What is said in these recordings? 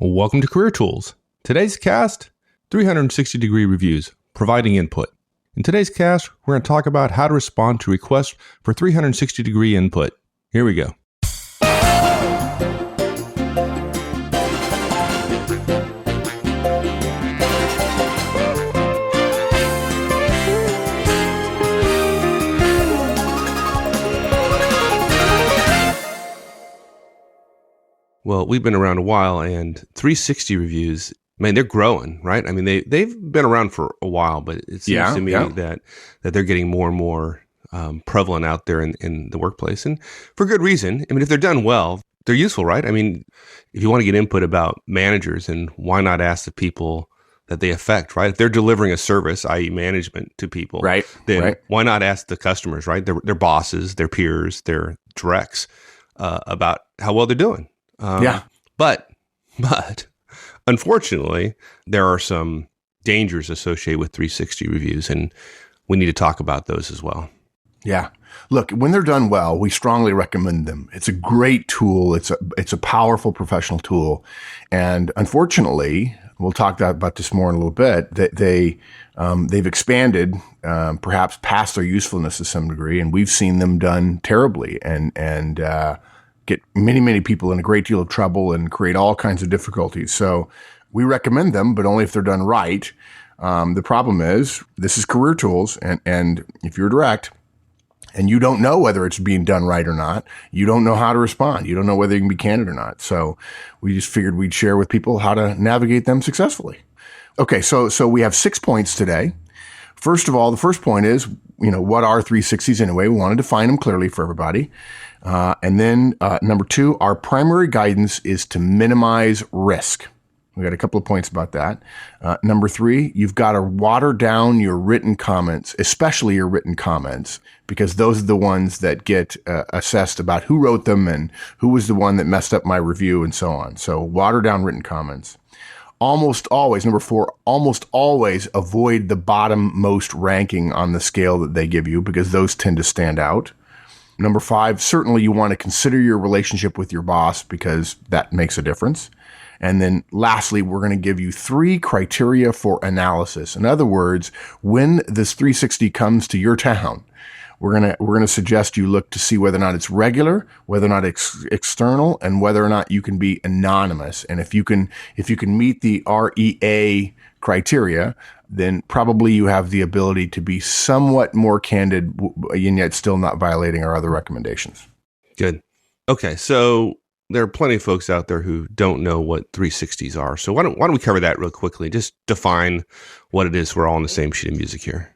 Welcome to Career Tools. Today's cast, 360-degree reviews, providing input. In today's cast, we're going to talk about how to respond to requests for 360-degree input. Here we go. Well, we've been around a while, and 360 reviews, man, they're growing, right? I mean, they've been around for a while, but it seems to me that they're getting more and more prevalent out there in the workplace, and for good reason. I mean, if they're done well, they're useful, right? I mean, if you want to get input about managers, and why not ask the people that they affect, right? If they're delivering a service, i.e. management to people, then why not ask the customers, right? Their bosses, their peers, their directs about how well they're doing. But unfortunately, there are some dangers associated with 360 reviews, and we need to talk about those as well. Yeah. Look, when they're done well, we strongly recommend them. It's a great tool. It's a powerful professional tool. And unfortunately, we'll talk about this more in a little bit, that they've expanded, perhaps past their usefulness to some degree, and we've seen them done terribly and get many people in a great deal of trouble and create all kinds of difficulties. So we recommend them, but only if they're done right. The problem is, this is Career Tools, and if you're direct and you don't know whether it's being done right or not, you don't know how to respond. You don't know whether you can be candid or not. So we just figured we'd share with people how to navigate them successfully. Okay, so we have 6 points today. First of all, the first point is, what are 360s anyway? We want to define them clearly for everybody. And then number 2, our primary guidance is to minimize risk. We got a couple of points about that. Number 3, you've got to water down your written comments, especially your written comments, because those are the ones that get assessed about who wrote them and who was the one that messed up my review and so on. So water down written comments. Almost always, number 4, almost always avoid the bottom-most ranking on the scale that they give you, because those tend to stand out. Number 5, certainly you want to consider your relationship with your boss, because that makes a difference. And then lastly, we're going to give you 3 criteria for analysis. In other words, when this 360 comes to your town, we're going to suggest you look to see whether or not it's regular, whether or not it's external, and whether or not you can be anonymous. And if you can meet the REA criteria, then probably you have the ability to be somewhat more candid and yet still not violating our other recommendations. Good. Okay, so there are plenty of folks out there who don't know what 360s are. So why don't we cover that real quickly? Just define what it is. We're all on the same sheet of music here.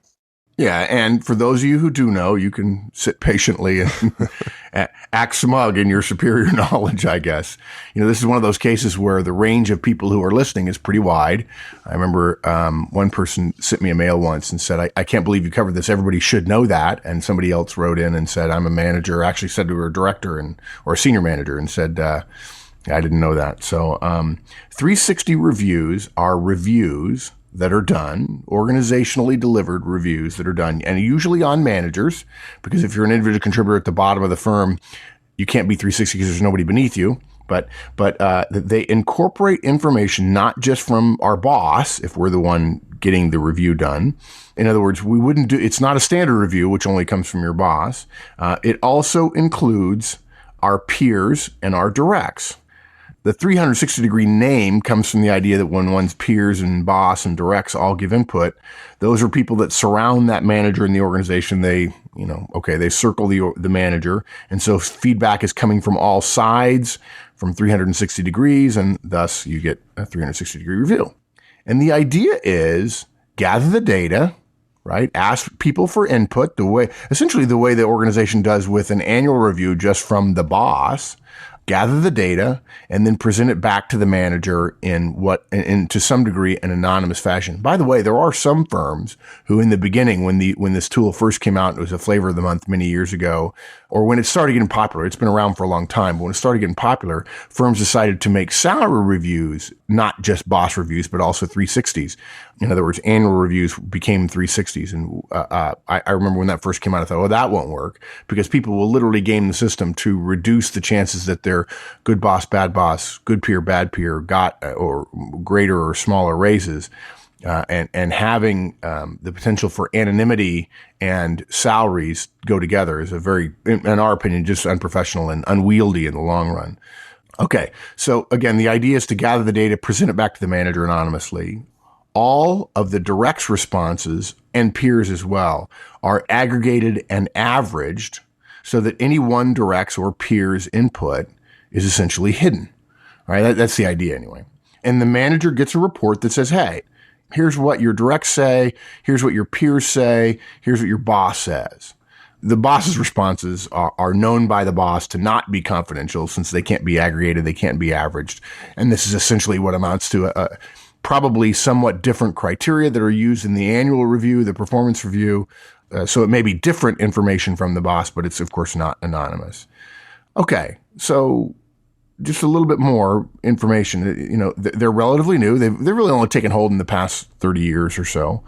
Yeah, and for those of you who do know, you can sit patiently and act smug in your superior knowledge, I guess. This is one of those cases where the range of people who are listening is pretty wide. I remember one person sent me a mail once and said, I can't believe you covered this. Everybody should know that. And somebody else wrote in and said, I'm a manager, actually said to her director or a senior manager, and said, I didn't know that. So 360 reviews are reviews that are done, organizationally delivered reviews that are done, and usually on managers, because if you're an individual contributor at the bottom of the firm, you can't be 360 because there's nobody beneath you. But they incorporate information not just from our boss, if we're the one getting the review done. In other words, it's not a standard review, which only comes from your boss. It also includes our peers and our directs. The 360-degree name comes from the idea that when one's peers and boss and directs all give input, those are people that surround that manager in the organization. They circle the manager. And so feedback is coming from all sides, from 360 degrees, and thus you get a 360-degree review. And the idea is gather the data, right? Ask people for input, essentially the way the organization does with an annual review just from the boss. Gather the data, and then present it back to the manager in to some degree, an anonymous fashion. By the way, there are some firms who in the beginning, when this tool first came out, it was a flavor of the month many years ago, or when it started getting popular, it's been around for a long time, but when it started getting popular, firms decided to make salary reviews, not just boss reviews, but also 360s. In other words, annual reviews became 360s. And I remember when that first came out, I thought, that won't work, because people will literally game the system to reduce the chances that their their good boss, bad boss, good peer, bad peer got or greater or smaller raises, and having the potential for anonymity and salaries go together is a very, in our opinion, just unprofessional and unwieldy in the long run. Okay, so again, the idea is to gather the data, present it back to the manager anonymously. All of the directs responses and peers as well are aggregated and averaged so that any one directs or peer's input is essentially hidden. All right, that's the idea anyway. And the manager gets a report that says, hey, here's what your directs say, here's what your peers say, here's what your boss says. The boss's responses are known by the boss to not be confidential since they can't be aggregated, they can't be averaged. And this is essentially what amounts to probably somewhat different criteria that are used in the annual review, the performance review. So it may be different information from the boss, but it's of course not anonymous. Okay, so just a little bit more information. They're relatively new. They've really only taken hold in the past 30 years or so.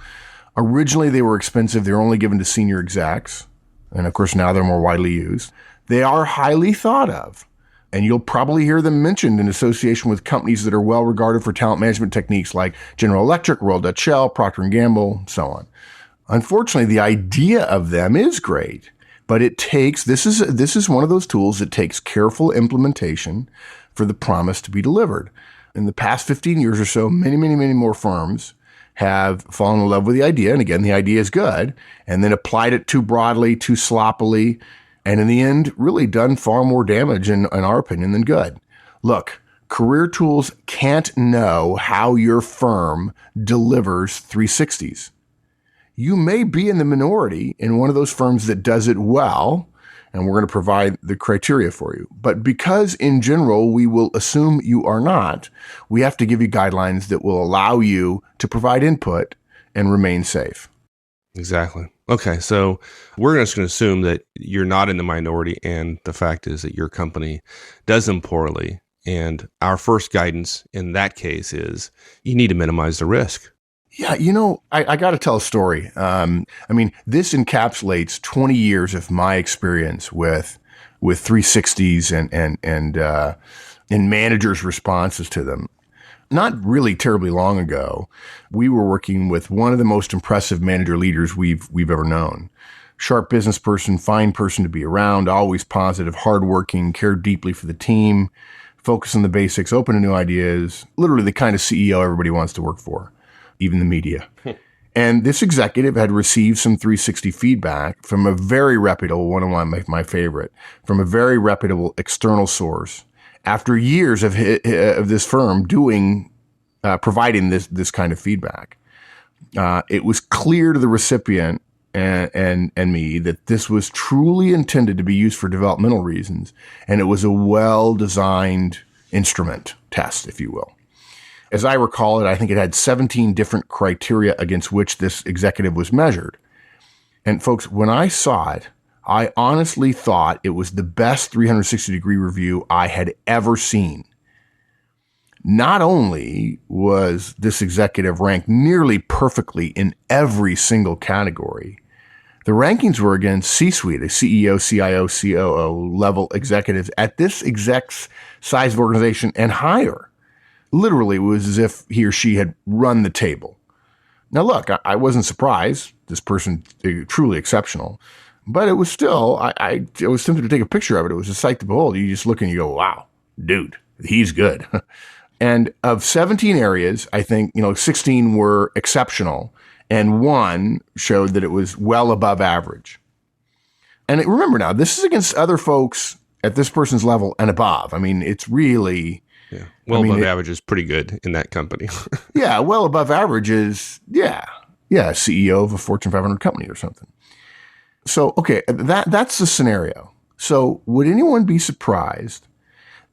Originally, they were expensive. They were only given to senior execs. And of course, now they're more widely used. They are highly thought of. And you'll probably hear them mentioned in association with companies that are well regarded for talent management techniques like General Electric, Royal Dutch Shell, Procter & Gamble, so on. Unfortunately, the idea of them is great, but it takes, this is one of those tools that takes careful implementation for the promise to be delivered. In the past 15 years or so, many more firms have fallen in love with the idea. And again, the idea is good, and then applied it too broadly, too sloppily, and in the end, really done far more damage, in our opinion, than good. Look, career tools can't know how your firm delivers 360s. You may be in the minority in one of those firms that does it well, and we're going to provide the criteria for you. But because in general, we will assume you are not, we have to give you guidelines that will allow you to provide input and remain safe. Exactly. Okay, so we're just going to assume that you're not in the minority, and the fact is that your company does them poorly. And our first guidance in that case is you need to minimize the risk. Yeah, I got to tell a story. This encapsulates 20 years of my experience with 360s and managers' responses to them. Not really terribly long ago, we were working with one of the most impressive manager leaders we've ever known. Sharp business person, fine person to be around, always positive, hardworking, cared deeply for the team, focus on the basics, open to new ideas, literally the kind of CEO everybody wants to work for, even the media. And this executive had received some 360 feedback from a very reputable, one of my favorite, from a very reputable external source. After years of this firm providing this kind of feedback, it was clear to the recipient and me that this was truly intended to be used for developmental reasons, and it was a well-designed instrument test, if you will. As I recall it, I think it had 17 different criteria against which this executive was measured. And folks, when I saw it, I honestly thought it was the best 360-degree review I had ever seen. Not only was this executive ranked nearly perfectly in every single category, the rankings were against C-suite, a CEO, CIO, COO level executives at this exec's size of organization and higher. Literally, it was as if he or she had run the table. Now, look, I wasn't surprised. This person is truly exceptional. But it was still, I was tempted to take a picture of it. It was a sight to behold. You just look and you go, wow, dude, he's good. And of 17 areas, I think, 16 were exceptional, and one showed that it was well above average. And remember now, this is against other folks at this person's level and above. I mean, it's really... Yeah. Well above average is pretty good in that company. Yeah, well above average is, CEO of a Fortune 500 company or something. So, okay, that's the scenario. So would anyone be surprised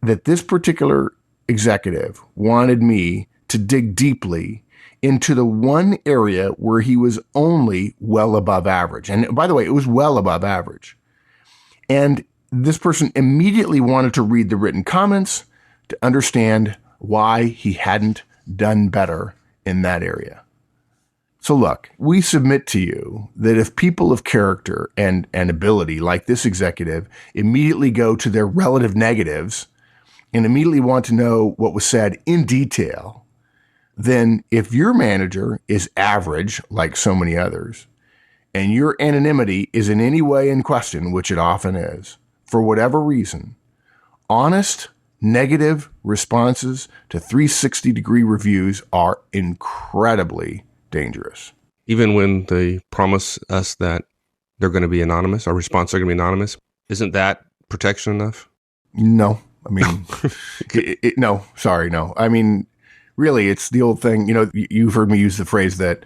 that this particular executive wanted me to dig deeply into the one area where he was only well above average? And by the way, it was well above average. And this person immediately wanted to read the written comments to understand why he hadn't done better in that area. So look, we submit to you that if people of character and ability like this executive immediately go to their relative negatives and immediately want to know what was said in detail, then if your manager is average, like so many others, and your anonymity is in any way in question, which it often is, for whatever reason, honest, negative responses to 360-degree reviews are incredibly dangerous. Even when they promise us that they're going to be anonymous, our responses are going to be anonymous, isn't that protection enough? No. I mean, no. I mean, really, it's the old thing. You know, you've heard me use the phrase that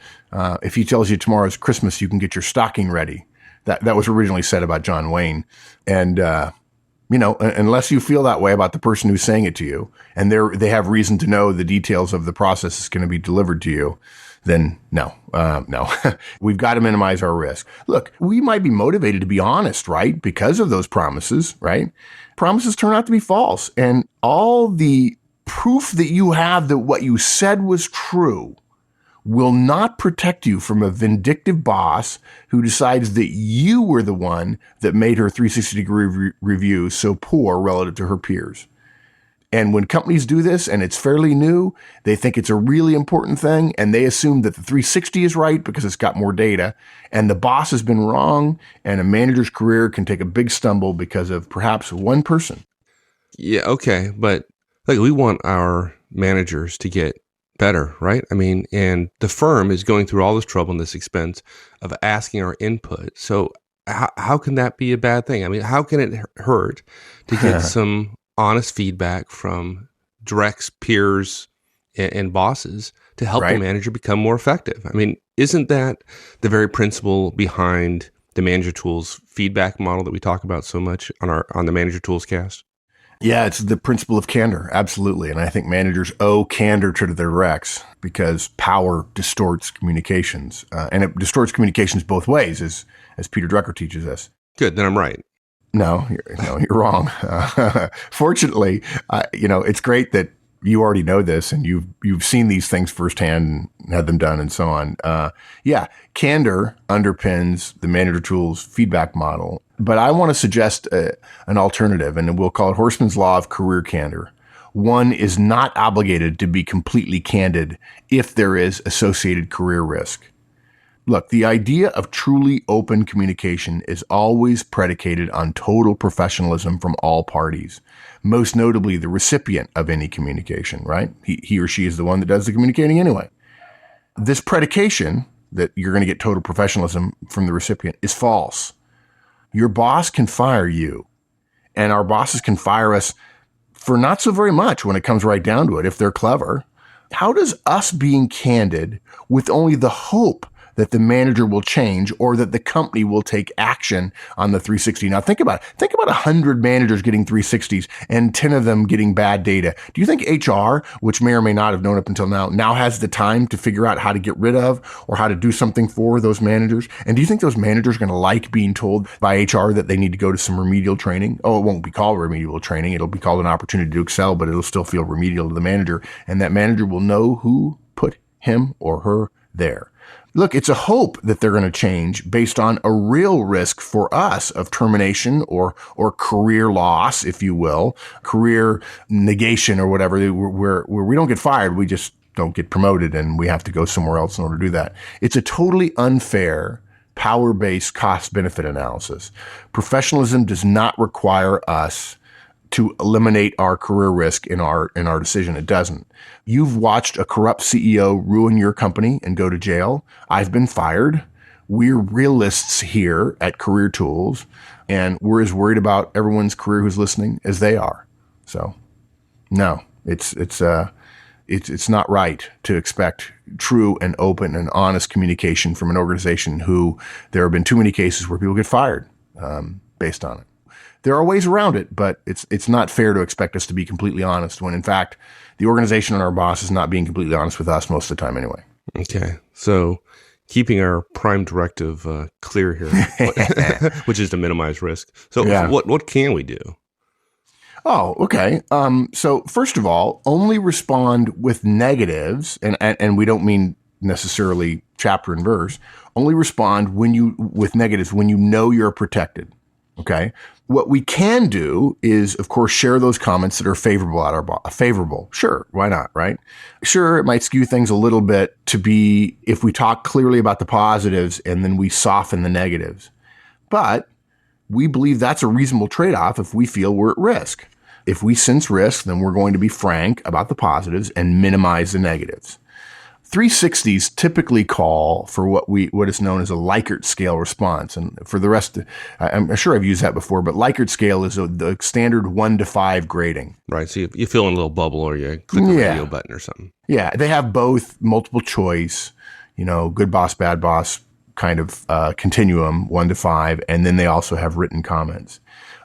if he tells you tomorrow's Christmas, you can get your stocking ready. That was originally said about John Wayne. And, you know, unless you feel that way about the person who's saying it to you, and they have reason to know the details of the process is going to be delivered to you, then no. We've got to minimize our risk. Look, we might be motivated to be honest, right? Because of those promises, right? Promises turn out to be false. And all the proof that you have that what you said was true will not protect you from a vindictive boss who decides that you were the one that made her 360-degree review so poor relative to her peers. And when companies do this, and it's fairly new, they think it's a really important thing, and they assume that the 360 is right because it's got more data, and the boss has been wrong, and a manager's career can take a big stumble because of perhaps one person. Yeah, okay, but like we want our managers to get better, right? I mean, and the firm is going through all this trouble and this expense of asking our input. So how can that be a bad thing? I mean, how can it hurt to get some honest feedback from directs, peers, and bosses to help the manager become more effective? I mean, isn't that the very principle behind the Manager Tools feedback model that we talk about so much on the Manager Tools cast? Yeah, it's the principle of candor. Absolutely. And I think managers owe candor to their directs because power distorts communications. And it distorts communications both ways, as Peter Drucker teaches us. Good. Then I'm right. No, you're wrong. Fortunately, it's great that you already know this and you've seen these things firsthand and had them done and so on. Candor underpins the Manager Tools feedback model. But I want to suggest an alternative, and we'll call it Horstman's Law of Career Candor. One is not obligated to be completely candid if there is associated career risk. Look, the idea of truly open communication is always predicated on total professionalism from all parties, most notably the recipient of any communication, right? He or she is the one that does the communicating anyway. This predication that you're going to get total professionalism from the recipient is false. Your boss can fire you, and our bosses can fire us for not so very much when it comes right down to it, if they're clever. How does us being candid with only the hope that the manager will change or that the company will take action on the 360. Now think about it. Think about 100 managers getting 360s and 10 of them getting bad data. Do you think HR, which may or may not have known up until now has the time to figure out how to get rid of or how to do something for those managers? And do you think those managers are going to like being told by HR that they need to go to some remedial training? Oh, it won't be called remedial training. It'll be called an opportunity to excel, but it'll still feel remedial to the manager. And that manager will know who put him or her there. Look, it's a hope that they're going to change based on a real risk for us of termination or career loss, if you will, career negation or whatever, where we don't get fired, we just don't get promoted and we have to go somewhere else in order to do that. It's a totally unfair, power-based cost-benefit analysis. Professionalism does not require us to eliminate our career risk in our decision. It doesn't. You've watched a corrupt CEO ruin your company and go to jail. I've been fired. We're realists here at Career Tools, and we're as worried about everyone's career who's listening as they are. So, no, it's not right to expect true and open and honest communication from an organization who there have been too many cases where people get fired based on it. There are ways around it, but it's not fair to expect us to be completely honest when, in fact, the organization and our boss is not being completely honest with us most of the time anyway. Okay. So keeping our prime directive clear here, which is to minimize risk. So what can we do? Oh, okay. So first of all, only respond with negatives, and we don't mean necessarily chapter and verse. Only respond with negatives when you know you're protected. Okay. What we can do is, of course, share those comments that are favorable at our favorable. Sure. Why not? Right. Sure. It might skew things a little bit to be if we talk clearly about the positives and then we soften the negatives. But we believe that's a reasonable trade-off if we feel we're at risk. If we sense risk, then we're going to be frank about the positives and minimize the negatives. 360s typically call for what is known as a Likert scale response. And for the rest, I'm sure I've used that before, but Likert scale is the standard 1 to 5 grading. Right. So you feel in a little bubble or you click the radio button or something. Yeah. They have both multiple choice, good boss, bad boss kind of continuum, 1 to 5. And then they also have written comments.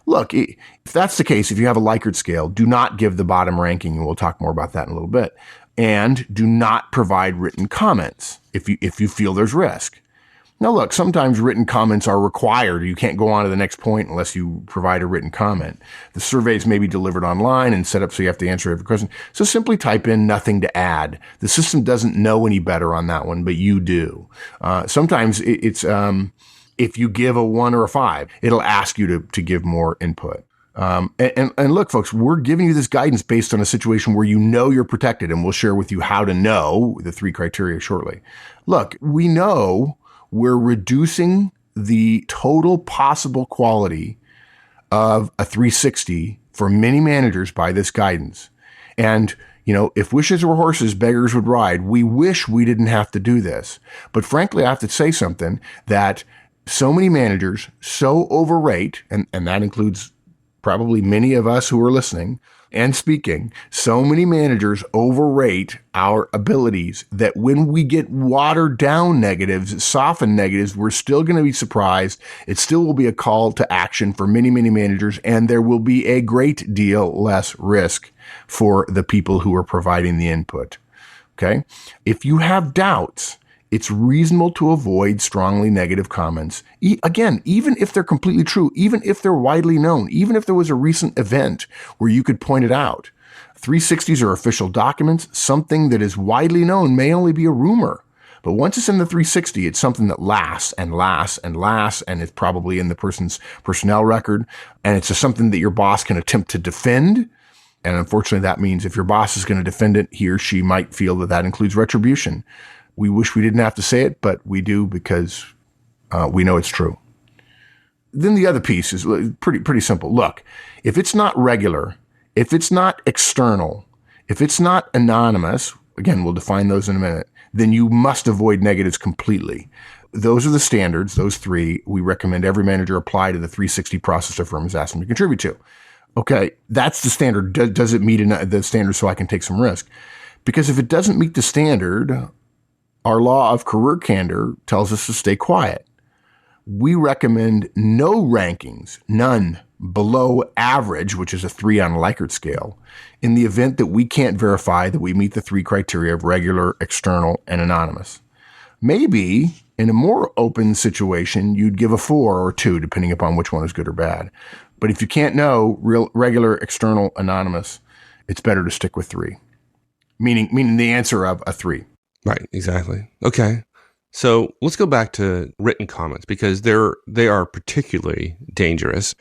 Look, if that's the case, if you have a Likert scale, do not give the bottom ranking. And we'll talk more about that in a little bit. And do not provide written comments if you feel there's risk. Now, look, sometimes written comments are required. You can't go on to the next point unless you provide a written comment. The surveys may be delivered online and set up so you have to answer every question. So simply type in nothing to add. The system doesn't know any better on that one, but you do. Sometimes it's if you give a 1 or a 5, it'll ask you to give more input. And look, folks, we're giving you this guidance based on a situation where you're protected, and we'll share with you how to know the 3 criteria shortly. Look, we know we're reducing the total possible quality of a 360 for many managers by this guidance. And, if wishes were horses, beggars would ride. We wish we didn't have to do this. But frankly, I have to say something that so many managers so overrate, and that includes probably many of us who are listening and speaking, so many managers overrate our abilities that when we get watered down negatives, softened negatives, we're still going to be surprised. It still will be a call to action for many, many managers, and there will be a great deal less risk for the people who are providing the input. Okay? If you have doubts, it's reasonable to avoid strongly negative comments. Again, even if they're completely true, even if they're widely known, even if there was a recent event where you could point it out. 360s are official documents. Something that is widely known may only be a rumor. But once it's in the 360, it's something that lasts and lasts and lasts, and it's probably in the person's personnel record. And it's just something that your boss can attempt to defend. And unfortunately, that means if your boss is going to defend it, he or she might feel that includes retribution. We wish we didn't have to say it, but we do because we know it's true. Then the other piece is pretty simple. Look, if it's not regular, if it's not external, if it's not anonymous, again, we'll define those in a minute, then you must avoid negatives completely. Those are the standards, those 3 we recommend every manager apply to the 360 process their firm is asking to contribute to. Okay, that's the standard. Does it meet the standard so I can take some risk? Because if it doesn't meet the standard, our law of career candor tells us to stay quiet. We recommend no rankings, none, below average, which is a 3 on a Likert scale, in the event that we can't verify that we meet the 3 criteria of regular, external, and anonymous. Maybe in a more open situation, you'd give a 4 or 2, depending upon which one is good or bad. But if you can't know regular, external, anonymous, it's better to stick with 3, meaning the answer of a 3. Right, exactly. Okay. So let's go back to written comments because they are particularly dangerous.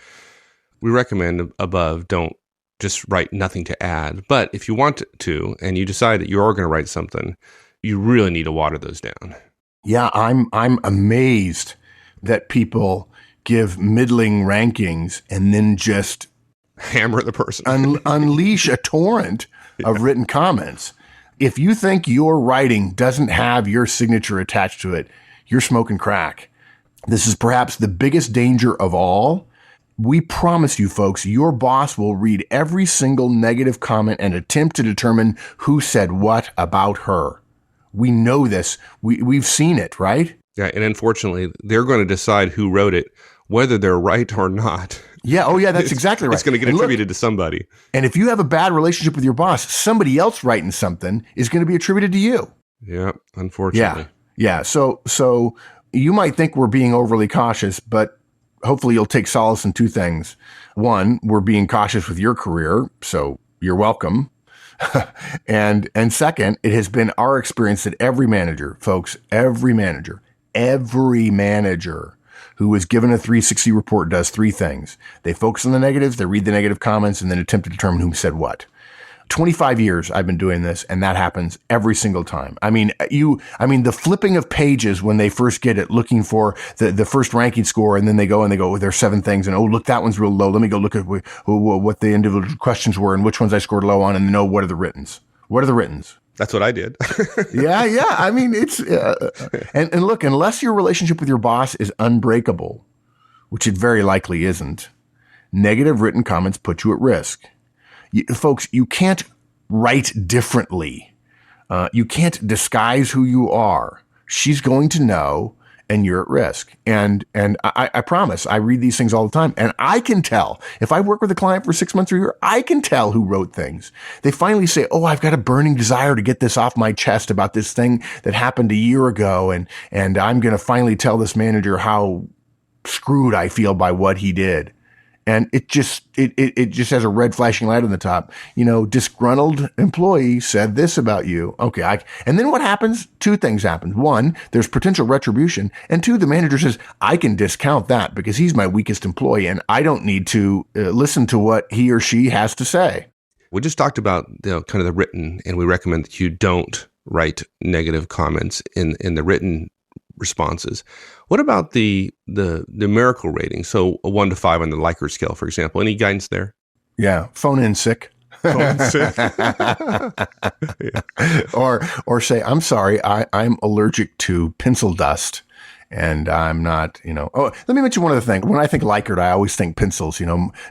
We recommend above, don't just write nothing to add. But if you want to, and you decide that you are going to write something, you really need to water those down. Yeah, I'm amazed that people give middling rankings and then just hammer the person, unleash a torrent of written comments. If you think your writing doesn't have your signature attached to it, you're smoking crack. This is perhaps the biggest danger of all. We promise you, folks, your boss will read every single negative comment and attempt to determine who said what about her. We know this. We've seen it, right? Yeah, and unfortunately, they're going to decide who wrote it, whether they're right or not. Yeah, oh yeah, that's exactly right. It's going to get attributed to somebody. And if you have a bad relationship with your boss, somebody else writing something is going to be attributed to you. Yeah, unfortunately. Yeah. So you might think we're being overly cautious, but hopefully you'll take solace in 2 things. 1, we're being cautious with your career, so you're welcome. and second, it has been our experience that every manager, folks, every manager who is given a 360 report does three things. They focus on the negatives, they read the negative comments, and then attempt to determine who said what. 25 years I've been doing this, and that happens every single time. I mean, the flipping of pages when they first get it, looking for the first ranking score, and then they go, there's 7 things, and oh, look, that one's real low. Let me go look at what the individual questions were and which ones I scored low on, and know what are the writtens. What are the writtens? That's what I did. Yeah. I mean, it's, and look, unless your relationship with your boss is unbreakable, which it very likely isn't, negative written comments put you at risk. Folks, you can't write differently. You can't disguise who you are. She's going to know, and you're at risk. And I promise, I read these things all the time, and I can tell. If I work with a client for 6 months or a year, I can tell who wrote things. They finally say, oh, I've got a burning desire to get this off my chest about this thing that happened a year ago, and I'm going to finally tell this manager how screwed I feel by what he did. And it just has a red flashing light on the top. Disgruntled employee said this about you. Okay. And then what happens? 2 things happen. 1, there's potential retribution. And 2, the manager says, I can discount that because he's my weakest employee and I don't need to listen to what he or she has to say. We just talked about kind of the written, and we recommend that you don't write negative comments in the written responses. What about the numerical rating? So a 1 to 5 on the Likert scale, for example. Any guidance there? Yeah. Phone in sick. Phone sick. Yeah. Or say, I'm sorry, I'm allergic to pencil dust. And I'm not, Oh, let me mention one other thing. When I think Likert, I always think pencils.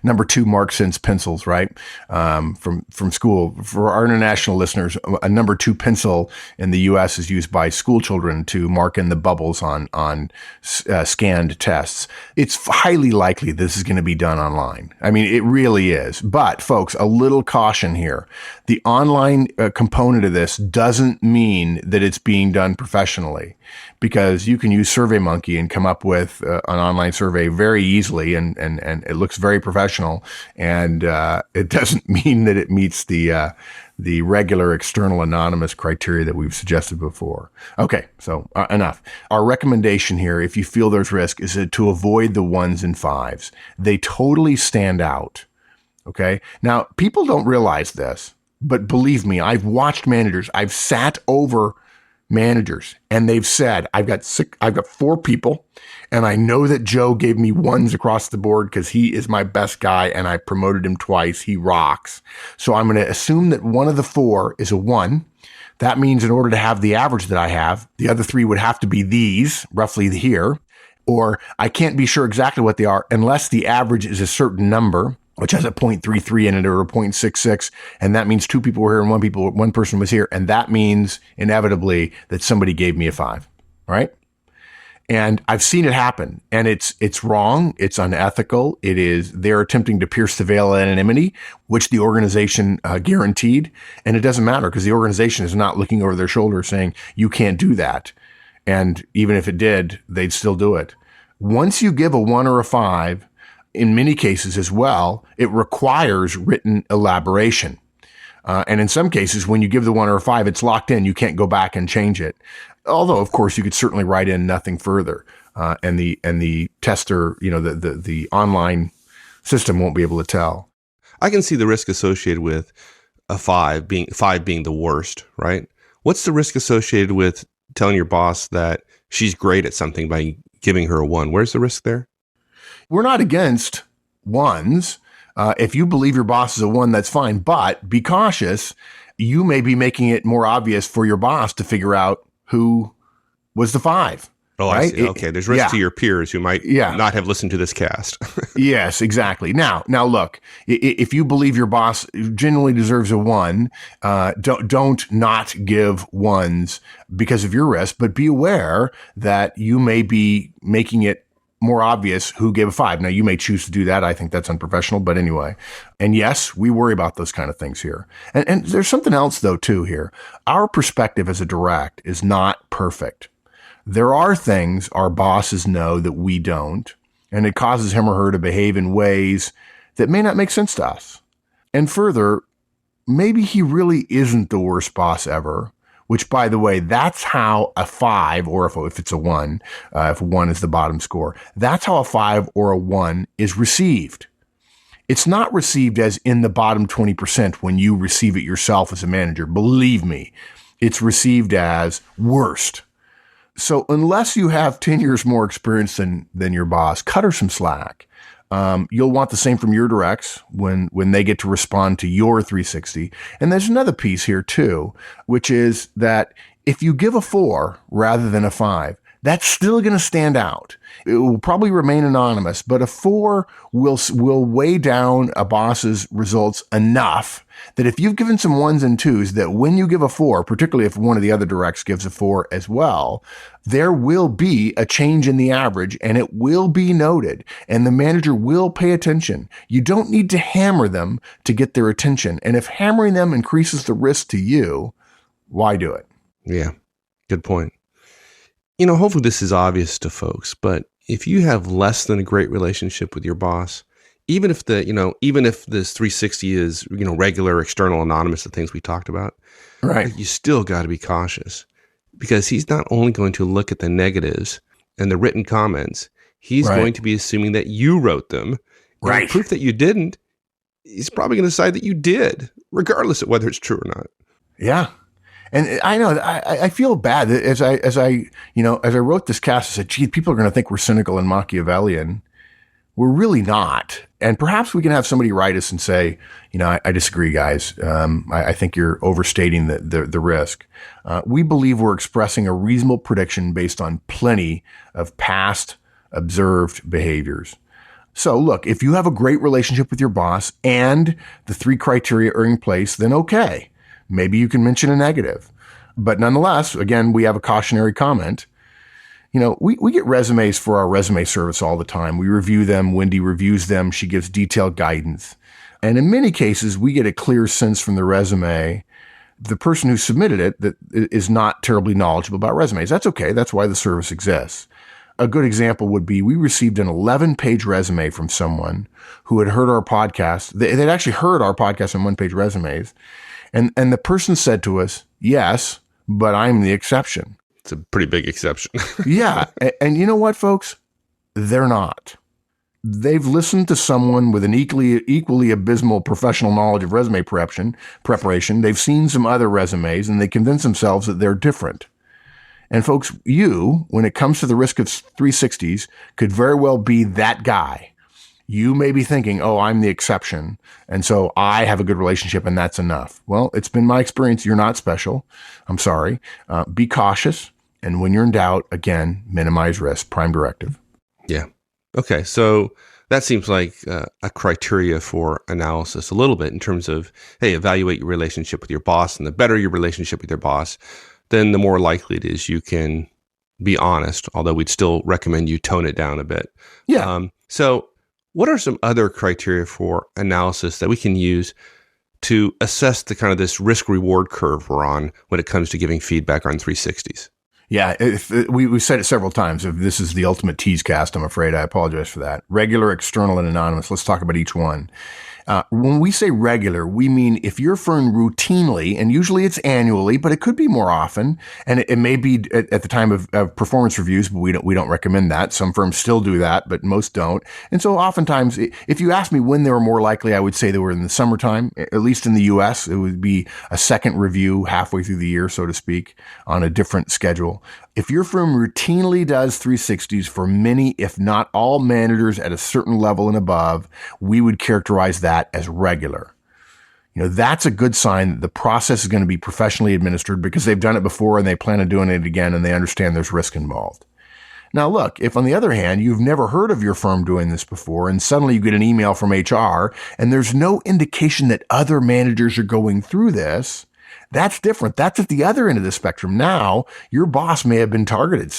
Number 2 Mark Sense pencils, right? From school. For our international listeners, a number 2 pencil in the U.S. is used by school children to mark in the bubbles on scanned tests. It's highly likely this is going to be done online. I mean, it really is. But folks, a little caution here. The online component of this doesn't mean that it's being done professionally, because you can use SurveyMonkey and come up with an online survey very easily, and it looks very professional, and it doesn't mean that it meets the regular external anonymous criteria that we've suggested before. Okay, so enough. Our recommendation here, if you feel there's risk, is to avoid the 1s and 5s. They totally stand out. Okay, now people don't realize this, but believe me, I've watched managers. I've sat over managers, and they've said, I've got 4 people, and I know that Joe gave me 1s across the board because he is my best guy, and I promoted him twice. He rocks. So I'm going to assume that one of the 4 is a 1. That means in order to have the average that I have, the other 3 would have to be these, roughly here, or I can't be sure exactly what they are unless the average is a certain number, which has a 0.33 in it or a 0.66. And that means 2 people were here and 1 person was here. And that means inevitably that somebody gave me a 5. All right. And I've seen it happen, and it's wrong. It's unethical. They're attempting to pierce the veil of anonymity, which the organization guaranteed. And it doesn't matter because the organization is not looking over their shoulder saying, you can't do that. And even if it did, they'd still do it. Once you give a 1 or a 5, in many cases as well, it requires written elaboration. And in some cases, when you give the 1 or a 5, it's locked in. You can't go back and change it. Although, of course, you could certainly write in nothing further. And the tester, the online system won't be able to tell. I can see the risk associated with a 5 being the worst, right? What's the risk associated with telling your boss that she's great at something by giving her a 1? Where's the risk there? We're not against 1s. If you believe your boss is a 1, that's fine. But be cautious. You may be making it more obvious for your boss to figure out who was the 5. Oh, right? I see. Okay. There's risk to your peers who might not have listened to this cast. Yes, exactly. Now look, if you believe your boss genuinely deserves a 1, don't not give 1s because of your risk, but be aware that you may be making it more obvious who gave a 5. Now, you may choose to do that. I think that's unprofessional, but anyway. And yes, we worry about those kind of things here. And there's something else, though, too, here. Our perspective as a direct is not perfect. There are things our bosses know that we don't, and it causes him or her to behave in ways that may not make sense to us. And further, maybe he really isn't the worst boss ever. which, by the way, that's how a 5, or if it's a 1, if 1 is the bottom score, that's how a 5 or a 1 is received. It's not received as in the bottom 20% when you receive it yourself as a manager. Believe me, it's received as worst. So unless you have 10 years more experience than your boss, cut her some slack. You'll want the same from your directs when they get to respond to your 360. And there's another piece here too, which is that if you give a 4 rather than a 5, that's still going to stand out. It will probably remain anonymous, but a 4 will weigh down a boss's results enough that if you've given some 1s and 2s, that when you give a 4, particularly if one of the other directs gives a 4 as well, there will be a change in the average and it will be noted and the manager will pay attention. You don't need to hammer them to get their attention. And if hammering them increases the risk to you, why do it? Yeah, good point. Hopefully this is obvious to folks, but if you have less than a great relationship with your boss, even if this 360 is, regular, external, anonymous, the things we talked about, right? You still got to be cautious because he's not only going to look at the negatives and the written comments, he's going to be assuming that you wrote them. Right. Proof that you didn't, he's probably going to decide that you did, regardless of whether it's true or not. Yeah. And I know I feel bad as I wrote this cast, I said, gee, people are going to think we're cynical and Machiavellian. We're really not. And perhaps we can have somebody write us and say, I disagree, guys. I think you're overstating the risk. We believe we're expressing a reasonable prediction based on plenty of past observed behaviors. So look, if you have a great relationship with your boss and the 3 criteria are in place, then okay. Maybe you can mention a negative. But nonetheless, again, we have a cautionary comment. We get resumes for our resume service all the time. We review them. Wendy reviews them. She gives detailed guidance. And in many cases, we get a clear sense from the resume, the person who submitted it, that is not terribly knowledgeable about resumes. That's okay. That's why the service exists. A good example would be we received an 11-page resume from someone who had heard our podcast. They'd actually heard our podcast on 1-page resumes. And the person said to us, yes, but I'm the exception. It's a pretty big exception. Yeah. And you know what, folks? They're not. They've listened to someone with an equally abysmal professional knowledge of resume preparation. They've seen some other resumes and they convince themselves that they're different. And folks, you, when it comes to the risk of 360s, could very well be that guy. You may be thinking, oh, I'm the exception, and so I have a good relationship, and that's enough. Well, it's been my experience. You're not special. I'm sorry. Be cautious, and when you're in doubt, again, minimize risk. Prime directive. Yeah. Okay, so that seems like a criteria for analysis a little bit in terms of, hey, evaluate your relationship with your boss, and the better your relationship with your boss, then the more likely it is you can be honest, although we'd still recommend you tone it down a bit. Yeah. So what are some other criteria for analysis that we can use to assess the kind of this risk-reward curve we're on when it comes to giving feedback on 360s? Yeah, we said it several times. If this is the ultimate tease cast, I'm afraid. I apologize for that. Regular, external, and anonymous. Let's talk about each one. When we say regular, we mean if your firm routinely, and usually it's annually, but it could be more often, and it may be at the time of performance reviews, but we don't recommend that. Some firms still do that, but most don't. And so oftentimes, if you ask me when they were more likely, I would say they were in the summertime, at least in the U.S. It would be a second review halfway through the year, so to speak, on a different schedule. If your firm routinely does 360s for many, if not all managers at a certain level and above, we would characterize that as regular. That's a good sign that the process is going to be professionally administered because they've done it before and they plan on doing it again and they understand there's risk involved. Now, look, if on the other hand, you've never heard of your firm doing this before and suddenly you get an email from HR and there's no indication that other managers are going through this, that's different. That's at the other end of the spectrum. Now, your boss may have been targeted.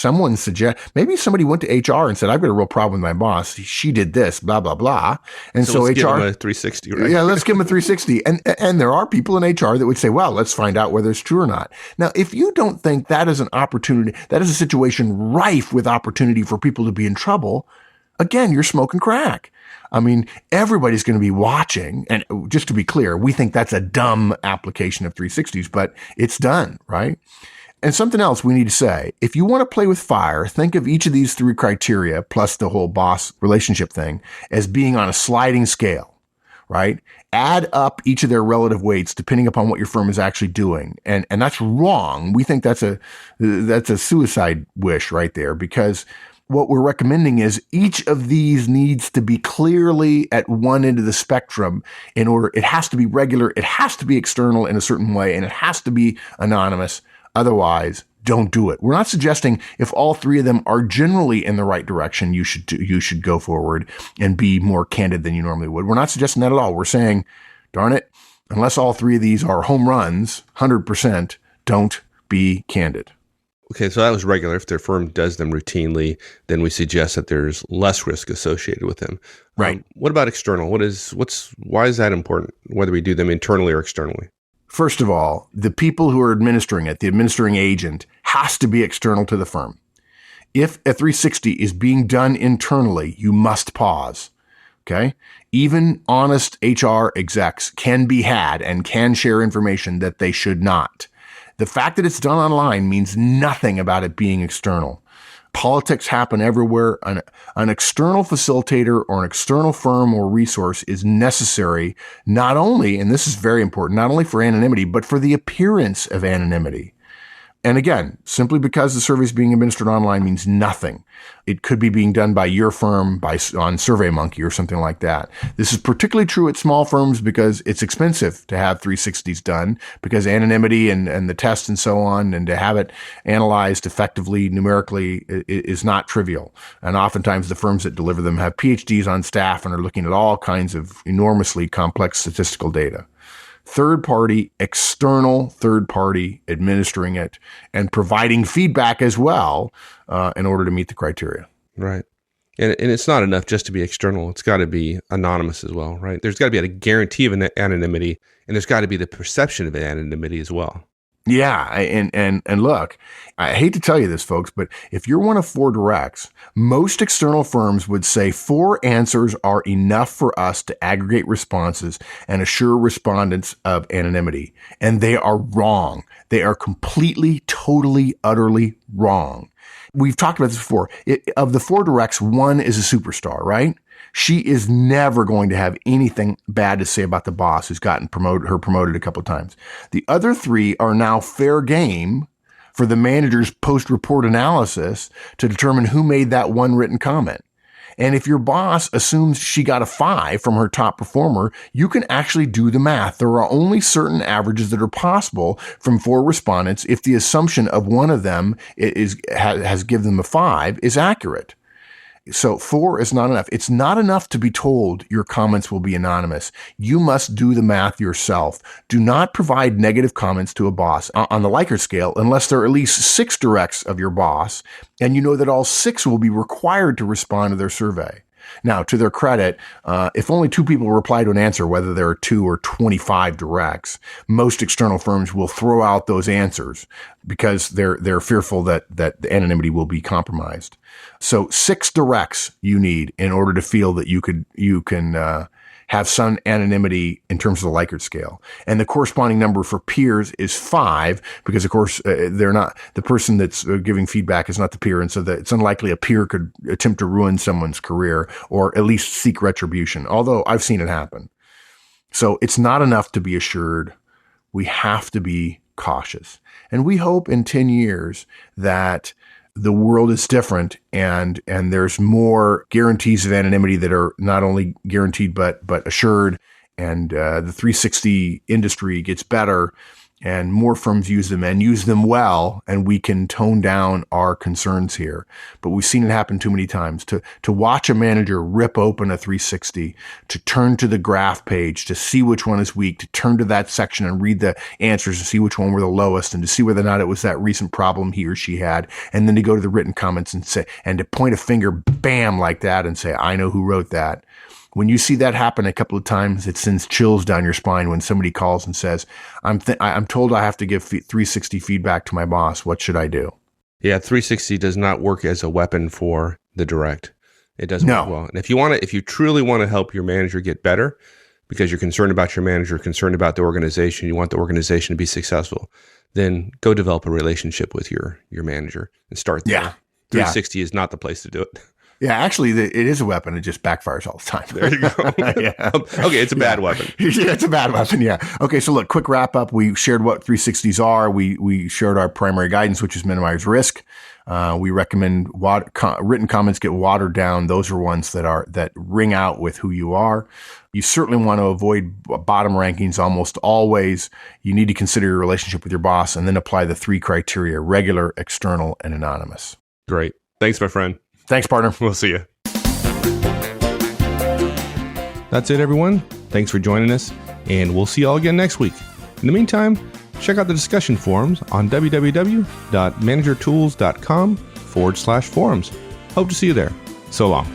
Maybe somebody went to HR and said, I've got a real problem with my boss. She did this, blah, blah, blah. And so let's HR. Give him a 360, right? Yeah, let's give him a 360. And there are people in HR that would say, well, let's find out whether it's true or not. Now, if you don't think that is an opportunity, that is a situation rife with opportunity for people to be in trouble, again, you're smoking crack. I mean, everybody's going to be watching. And just to be clear, we think that's a dumb application of 360s, but it's done, right? And something else we need to say, if you want to play with fire, think of each of these three criteria plus the whole boss relationship thing as being on a sliding scale, right? Add up each of their relative weights depending upon what your firm is actually doing. And that's wrong. We think that's a suicide wish right there, because what we're recommending is each of these needs to be clearly at one end of the spectrum in order. It has to be regular. It has to be external in a certain way, and it has to be anonymous. Otherwise, don't do it. We're not suggesting if all three of them are generally in the right direction, you should go forward and be more candid than you normally would. We're not suggesting that at all. We're saying, darn it, unless all three of these are home runs, 100%, don't be candid. Okay, so that was regular. If their firm does them routinely, then we suggest that there's less risk associated with them. Right. What about external? Why is that important, whether we do them internally or externally? First of all, the people who are administering it, the administering agent, has to be external to the firm. If a 360 is being done internally, you must pause. Okay? Even honest HR execs can be had and can share information that they should not. The fact that it's done online means nothing about it being external. Politics happen everywhere. An external facilitator or an external firm or resource is necessary not only, and this is very important, not only for anonymity, but for the appearance of anonymity. And again, simply because the survey is being administered online means nothing. It could be being done by your firm on SurveyMonkey or something like that. This is particularly true at small firms because it's expensive to have 360s done, because anonymity and the tests and so on, and to have it analyzed effectively numerically is not trivial. And oftentimes the firms that deliver them have PhDs on staff and are looking at all kinds of enormously complex statistical data. External third party administering it and providing feedback as well in order to meet the criteria. Right. And it's not enough just to be external. It's got to be anonymous as well, right? There's got to be a guarantee of anonymity, and there's got to be the perception of anonymity as well. Yeah. And look, I hate to tell you this, folks, but if you're one of 4 directs, most external firms would say 4 answers are enough for us to aggregate responses and assure respondents of anonymity. And they are wrong. They are completely, totally, utterly wrong. We've talked about this before. Of the 4 directs, 1 is a superstar, right? She is never going to have anything bad to say about the boss who's gotten promoted a couple of times. The other 3 are now fair game for the manager's post-report analysis to determine who made that one written comment. And if your boss assumes she got a 5 from her top performer, you can actually do the math. There are only certain averages that are possible from 4 respondents if the assumption of one of them has given them a 5 is accurate. So 4 is not enough. It's not enough to be told your comments will be anonymous. You must do the math yourself. Do not provide negative comments to a boss on the Likert scale unless there are at least 6 directs of your boss, and you know that all 6 will be required to respond to their survey. Now, to their credit, if only 2 people reply to an answer, whether there are 2 or 25 directs, most external firms will throw out those answers because they're fearful that the anonymity will be compromised. So 6 directs you need in order to feel that you can have some anonymity in terms of the Likert scale. And the corresponding number for peers is 5 because, of course, they're not, the person that's giving feedback is not the peer. And so it's unlikely a peer could attempt to ruin someone's career or at least seek retribution, although I've seen it happen. So it's not enough to be assured. We have to be cautious. And we hope in 10 years that the world is different and there's more guarantees of anonymity that are not only guaranteed but assured, and the 360 industry gets better and more firms use them and use them well, and we can tone down our concerns here. But we've seen it happen too many times. To watch a manager rip open a 360, to turn to the graph page, to see which one is weak, to turn to that section and read the answers to see which one were the lowest, and to see whether or not it was that recent problem he or she had, and then to go to the written comments and say, and to point a finger, bam, like that, and say, I know who wrote that. When you see that happen a couple of times, it sends chills down your spine when somebody calls and says, I'm told I have to give 360 feedback to my boss. What should I do? Yeah, 360 does not work as a weapon for the direct. It doesn't work well. And if you truly want to help your manager get better, because you're concerned about your manager, concerned about the organization, you want the organization to be successful, then go develop a relationship with your manager and start there. 360 is not the place to do it. Yeah, actually, it is a weapon. It just backfires all the time. There you go. Okay, it's a bad weapon. Yeah, it's a bad weapon, yeah. Okay, so look, quick wrap up. We shared what 360s are. We shared our primary guidance, which is minimize risk. We recommend written comments get watered down. Those are ones that ring out with who you are. You certainly want to avoid bottom rankings almost always. You need to consider your relationship with your boss and then apply the 3 criteria: regular, external, and anonymous. Great. Thanks, my friend. Thanks, partner. We'll see you. That's it, everyone. Thanks for joining us, and we'll see you all again next week. In the meantime, check out the discussion forums on www.managertools.com/forums. Hope to see you there. So long.